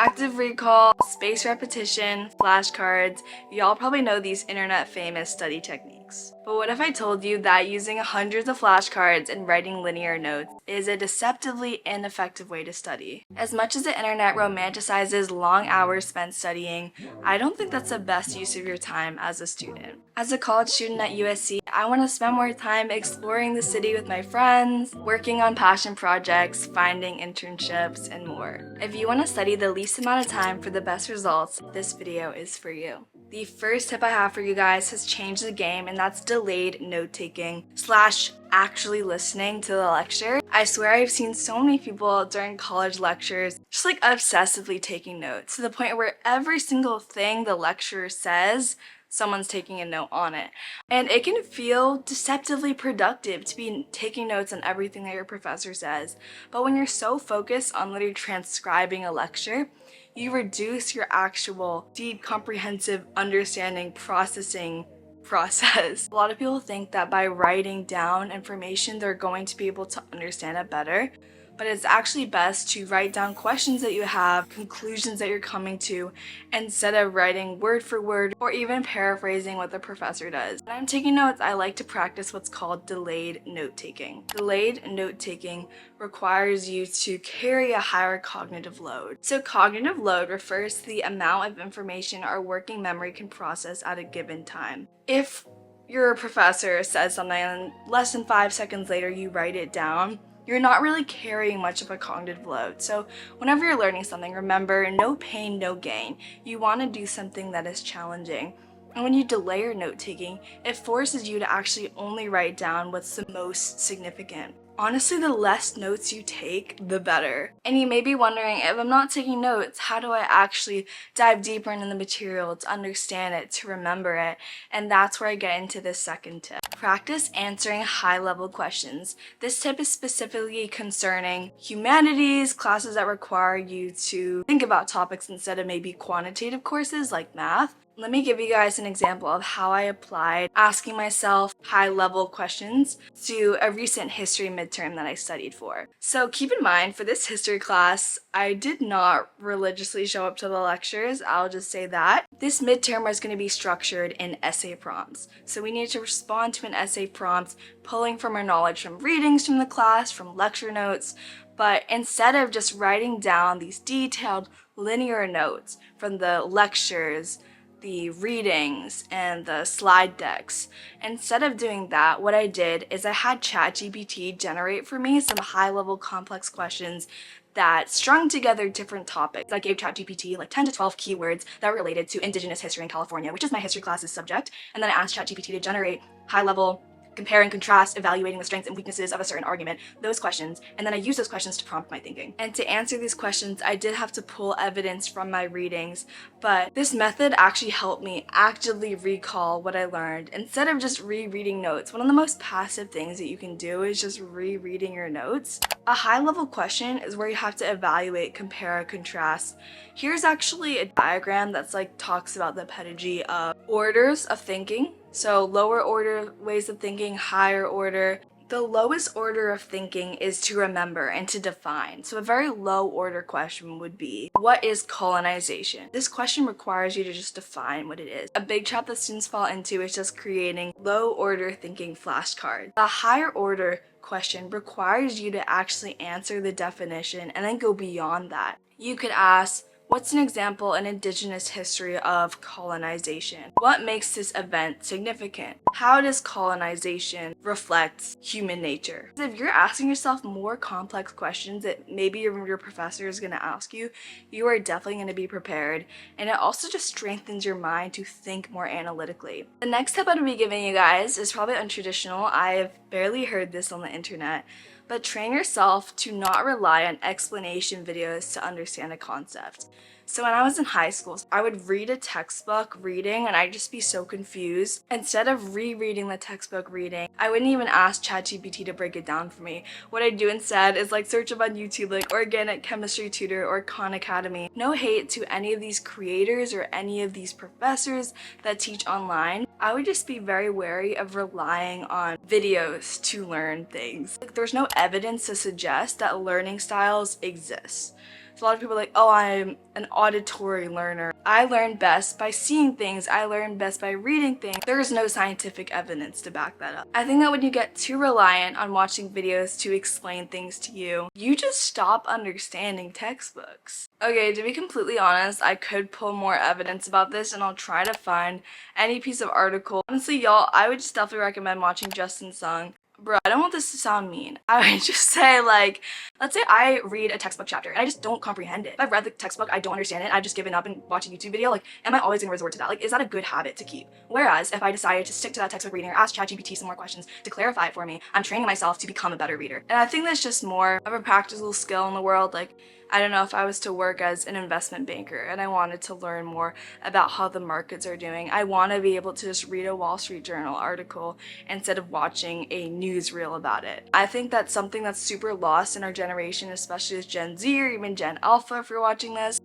Active recall, spaced repetition, flashcards, y'all probably know these internet famous study techniques. But what if I told you that using hundreds of flashcards and writing linear notes is a deceptively ineffective way to study? As much as the internet romanticizes long hours spent studying, I don't think that's the best use of your time as a student. As a college student at USC, I want to spend more time exploring the city with my friends, working on passion projects, finding internships, and more. If you want to study the least amount of time for the best results, this video is for you. The first tip I have for you guys has changed the game, and that's delayed note-taking / actually listening to the lecture. I swear I've seen so many people during college lectures just like obsessively taking notes to the point where every single thing the lecturer says, someone's taking a note on it. And it can feel deceptively productive to be taking notes on everything that your professor says. But when you're so focused on literally transcribing a lecture, you reduce your actual deep, comprehensive understanding, processing process. A lot of people think that by writing down information, they're going to be able to understand it better. But it's actually best to write down questions that you have, conclusions that you're coming to, instead of writing word for word or even paraphrasing what the professor does. When I'm taking notes, I like to practice what's called delayed note-taking. Delayed note-taking requires you to carry a higher cognitive load. So cognitive load refers to the amount of information our working memory can process at a given time. If your professor says something and less than 5 seconds later you write it down, you're not really carrying much of a cognitive load. So whenever you're learning something, remember, no pain, no gain. You want to do something that is challenging. And when you delay your note-taking, it forces you to actually only write down what's the most significant. Honestly, the less notes you take, the better. And you may be wondering, if I'm not taking notes, how do I actually dive deeper into the material to understand it, to remember it? And that's where I get into this second tip. Practice answering high-level questions. This tip is specifically concerning humanities, classes that require you to think about topics instead of maybe quantitative courses like math. Let me give you guys an example of how I applied asking myself high-level questions to a recent history midterm that I studied for. So keep in mind, for this history class, I did not religiously show up to the lectures, I'll just say that. This midterm was going to be structured in essay prompts. So we needed to respond to an essay prompt, pulling from our knowledge from readings from the class, from lecture notes, but instead of just writing down these detailed linear notes from the lectures, the readings, and the slide decks. Instead of doing that, what I did is I had ChatGPT generate for me some high-level complex questions that strung together different topics. I gave ChatGPT like 10 to 12 keywords that related to Indigenous history in California, which is my history class's subject, and then I asked ChatGPT to generate high-level compare and contrast, evaluating the strengths and weaknesses of a certain argument, those questions, and then I use those questions to prompt my thinking. And to answer these questions, I did have to pull evidence from my readings, but this method actually helped me actively recall what I learned instead of just rereading notes. One of the most passive things that you can do is just rereading your notes. A high-level question is where you have to evaluate, compare, contrast. Here's actually a diagram that's like talks about the pedagogy of orders of thinking. So lower order ways of thinking, higher order. The lowest order of thinking is to remember and to define. So a very low order question would be, what is colonization? This question requires you to just define what it is. A big trap that students fall into is just creating low order thinking flashcards. The higher order question requires you to actually answer the definition and then go beyond that. You could ask, what's an example in Indigenous history of colonization? What makes this event significant? How does colonization reflect human nature? If you're asking yourself more complex questions that maybe your professor is going to ask you, you are definitely going to be prepared, and it also just strengthens your mind to think more analytically. The next tip I'm going to be giving you guys is probably untraditional. I've barely heard this on the internet, but train yourself to not rely on explanation videos to understand a concept. So when I was in high school, I would read a textbook reading and I'd just be so confused. Instead of rereading the textbook reading, I wouldn't even ask ChatGPT to break it down for me. What I'd do instead is like search up on YouTube like Organic Chemistry Tutor or Khan Academy. No hate to any of these creators or any of these professors that teach online. I would just be very wary of relying on videos to learn things. Like, there's no evidence to suggest that learning styles exist. So a lot of people are like, oh, I'm an auditory learner. I learn best by seeing things. I learn best by reading things. There is no scientific evidence to back that up. I think that when you get too reliant on watching videos to explain things to you, you just stop understanding textbooks. Okay, to be completely honest, I could pull more evidence about this and I'll try to find any piece of article. Honestly, y'all, I would just definitely recommend watching Justin Sung. Bro, I don't want this to sound mean. I would just say, like, let's say I read a textbook chapter and I just don't comprehend it. If I've read the textbook, I don't understand it, I've just given up and watched a YouTube video, like, am I always gonna resort to that? Like, is that a good habit to keep? Whereas, if I decided to stick to that textbook reading or ask ChatGPT some more questions to clarify it for me, I'm training myself to become a better reader. And I think that's just more of a practical skill in the world. Like, I don't know, if I was to work as an investment banker and I wanted to learn more about how the markets are doing, I want to be able to just read a Wall Street Journal article instead of watching a newsreel about it. I think that's something that's super lost in our generation, especially as Gen Z or even Gen Alpha if you're watching this,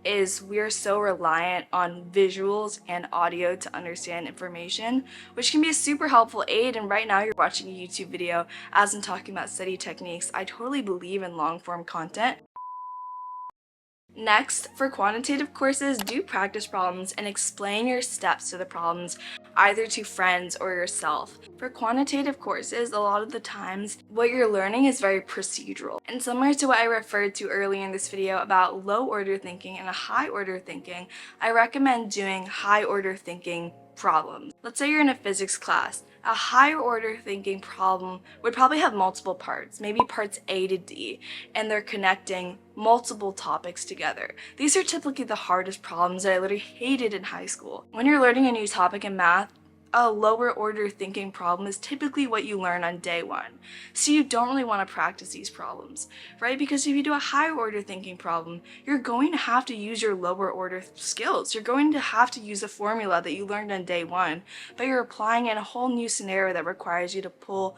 is we're so reliant on visuals and audio to understand information, which can be a super helpful aid. And right now you're watching a YouTube video as I'm talking about study techniques. I totally believe in long form content. Next, for quantitative courses, do practice problems and explain your steps to the problems either to friends or yourself. For quantitative courses, a lot of the times, what you're learning is very procedural. And similar to what I referred to earlier in this video about low order thinking and a high order thinking, I recommend doing high order thinking problems. Let's say you're in a physics class. A higher order thinking problem would probably have multiple parts, maybe parts A to D, and they're connecting multiple topics together. These are typically the hardest problems that I literally hated in high school. When you're learning a new topic in math, a lower order thinking problem is typically what you learn on day one. So you don't really want to practice these problems, right? Because if you do a higher order thinking problem, you're going to have to use your lower order skills. You're going to have to use a formula that you learned on day one, but you're applying in a whole new scenario that requires you to pull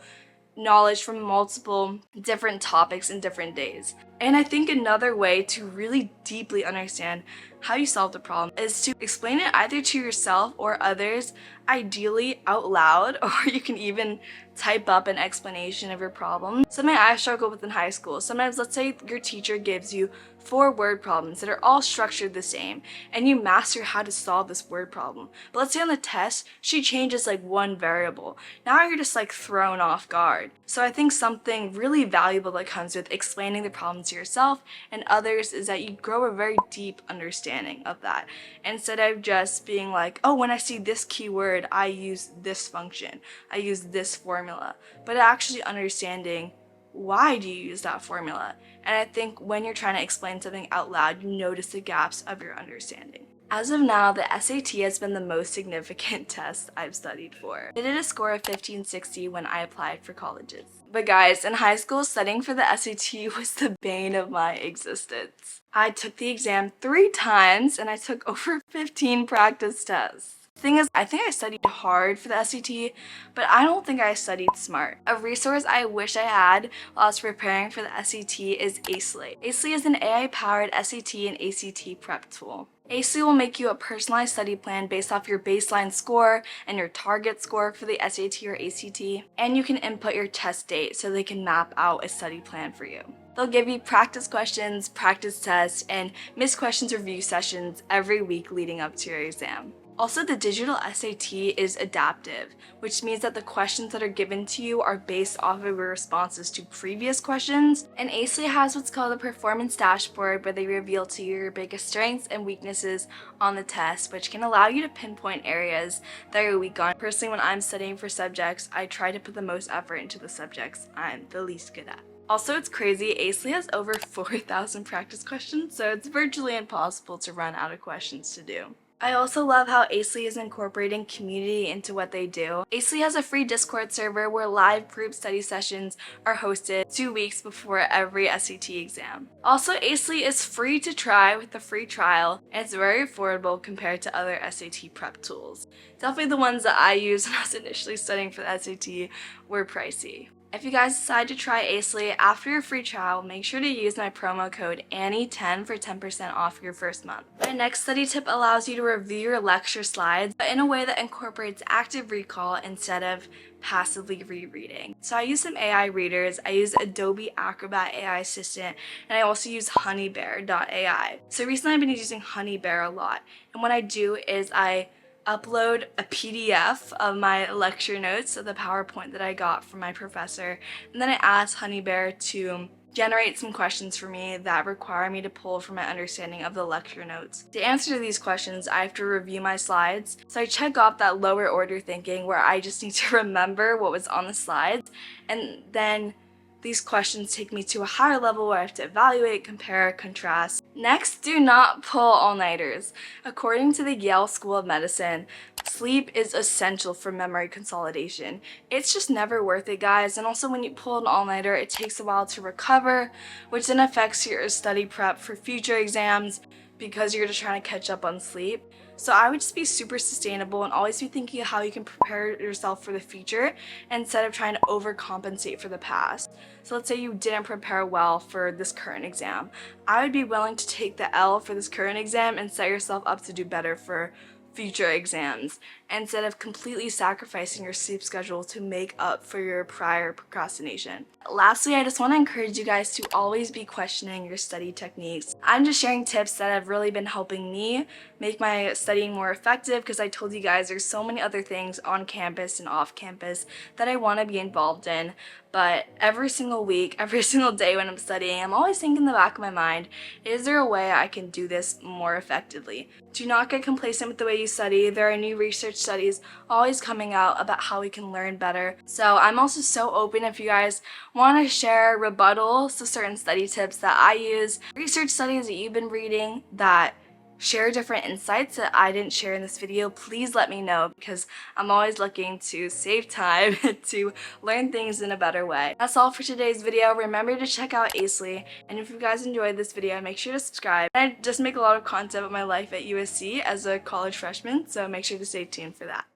knowledge from multiple different topics in different days. And I think another way to really deeply understand how you solve the problem is to explain it either to yourself or others, ideally out loud, or you can even type up an explanation of your problem. Something I struggled with in high school. Sometimes, let's say your teacher gives you 4 word problems that are all structured the same, and you master how to solve this word problem. But let's say on the test, she changes like one variable. Now you're just like thrown off guard. So I think something really valuable that comes with explaining the problem to yourself and others is that you grow a very deep understanding of that. Instead of just being like, oh, when I see this keyword, I use this function, I use this formula, but actually understanding why do you use that formula. And I think when you're trying to explain something out loud, you notice the gaps of your understanding. As of now, the SAT has been the most significant test I've studied for. I did a score of 1560 when I applied for colleges. But guys, in high school, studying for the SAT was the bane of my existence. I took the exam 3 times and I took over 15 practice tests. The thing is, I think I studied hard for the SAT, but I don't think I studied smart. A resource I wish I had while I was preparing for the SAT is Acely. Acely is an AI-powered SAT and ACT prep tool. Acely will make you a personalized study plan based off your baseline score and your target score for the SAT or ACT, and you can input your test date so they can map out a study plan for you. They'll give you practice questions, practice tests, and missed questions review sessions every week leading up to your exam. Also, the digital SAT is adaptive, which means that the questions that are given to you are based off of your responses to previous questions. And Acely has what's called a performance dashboard where they reveal to you your biggest strengths and weaknesses on the test, which can allow you to pinpoint areas that you're weak on. Personally, when I'm studying for subjects, I try to put the most effort into the subjects I'm the least good at. Also, it's crazy, Acely has over 4,000 practice questions, so it's virtually impossible to run out of questions to do. I also love how Acely is incorporating community into what they do. Acely has a free Discord server where live group study sessions are hosted 2 weeks before every SAT exam. Also, Acely is free to try with a free trial, and it's very affordable compared to other SAT prep tools. Definitely the ones that I used when I was initially studying for the SAT were pricey. If you guys decide to try Acely after your free trial, make sure to use my promo code ANNIE10 for 10% off your first month. My next study tip allows you to review your lecture slides, but in a way that incorporates active recall instead of passively rereading. So I use some AI readers, I use Adobe Acrobat AI Assistant, and I also use honeybear.ai. So recently I've been using Honeybear a lot, and what I do is I upload a PDF of my lecture notes, so the PowerPoint that I got from my professor, and then I ask Honeybear to generate some questions for me that require me to pull from my understanding of the lecture notes. To answer these questions, I have to review my slides, so I check off that lower order thinking where I just need to remember what was on the slides, and then these questions take me to a higher level where I have to evaluate, compare, contrast. Next, do not pull all-nighters. According to the Yale School of Medicine, sleep is essential for memory consolidation. It's just never worth it, guys, and also when you pull an all-nighter, it takes a while to recover, which then affects your study prep for future exams because you're just trying to catch up on sleep. So I would just be super sustainable and always be thinking of how you can prepare yourself for the future instead of trying to overcompensate for the past. So let's say you didn't prepare well for this current exam. I would be willing to take the L for this current exam and set yourself up to do better for future exams instead of completely sacrificing your sleep schedule to make up for your prior procrastination. Lastly, I just want to encourage you guys to always be questioning your study techniques. I'm just sharing tips that have really been helping me make my studying more effective because I told you guys there's so many other things on campus and off campus that I want to be involved in. But every single week, every single day when I'm studying, I'm always thinking in the back of my mind, is there a way I can do this more effectively? Do not get complacent with the way you study. There are new research studies always coming out about how we can learn better. So I'm also so open if you guys want to share rebuttals to certain study tips that I use, research studies that you've been reading that share different insights that I didn't share in this video, please let me know because I'm always looking to save time to learn things in a better way. That's all for today's video. Remember to check out Acely, and if you guys enjoyed this video, make sure to subscribe. I just make a lot of content about my life at USC as a college freshman, so make sure to stay tuned for that.